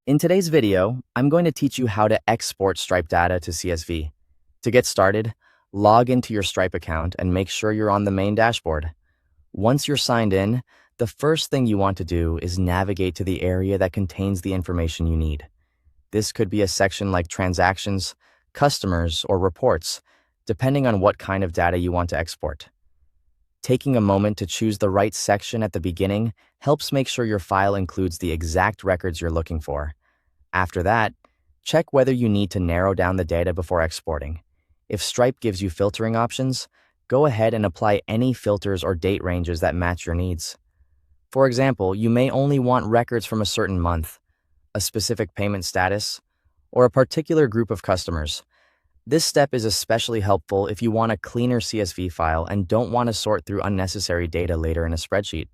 In today's video, I'm going to teach you how to export Stripe data to CSV. To get started, log into your Stripe account and make sure you're on the main dashboard. Once you're signed in, the first thing you want to do is navigate to the area that contains the information you need. This could be a section like transactions, customers, or reports, depending on what kind of data you want to export. Taking a moment to choose the right section at the beginning helps make sure your file includes the exact records you're looking for. After that, check whether you need to narrow down the data before exporting. If Stripe gives you filtering options, go ahead and apply any filters or date ranges that match your needs. For example, you may only want records from a certain month, a specific payment status, or a particular group of customers. This step is especially helpful if you want a cleaner CSV file and don't want to sort through unnecessary data later in a spreadsheet.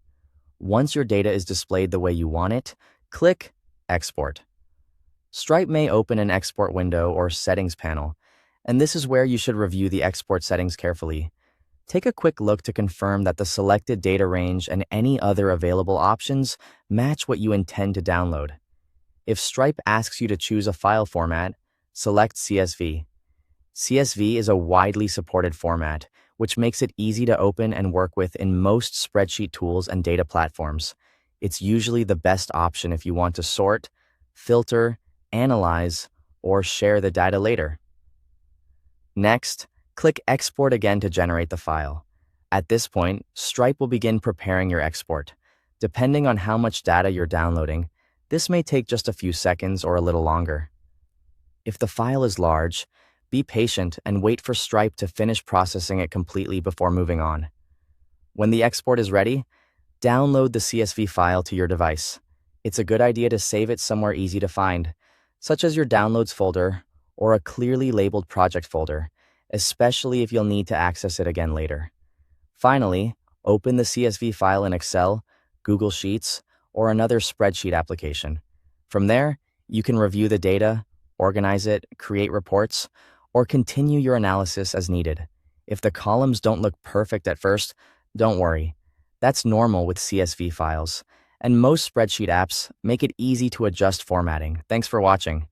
Once your data is displayed the way you want it, click Export. Stripe may open an export window or settings panel, and this is where you should review the export settings carefully. Take a quick look to confirm that the selected data range and any other available options match what you intend to download. If Stripe asks you to choose a file format, select CSV. CSV is a widely supported format, which makes it easy to open and work with in most spreadsheet tools and data platforms. It's usually the best option if you want to sort, filter, analyze, or share the data later. Next, click Export again to generate the file. At this point, Stripe will begin preparing your export. Depending on how much data you're downloading, this may take just a few seconds or a little longer. If the file is large, be patient and wait for Stripe to finish processing it completely before moving on. When the export is ready, download the CSV file to your device. It's a good idea to save it somewhere easy to find, such as your Downloads folder or a clearly labeled project folder, especially if you'll need to access it again later. Finally, open the CSV file in Excel, Google Sheets, or another spreadsheet application. From there, you can review the data, organize it, create reports, or continue your analysis as needed. If the columns don't look perfect at first, don't worry. That's normal with CSV files, and most spreadsheet apps make it easy to adjust formatting. Thanks for watching.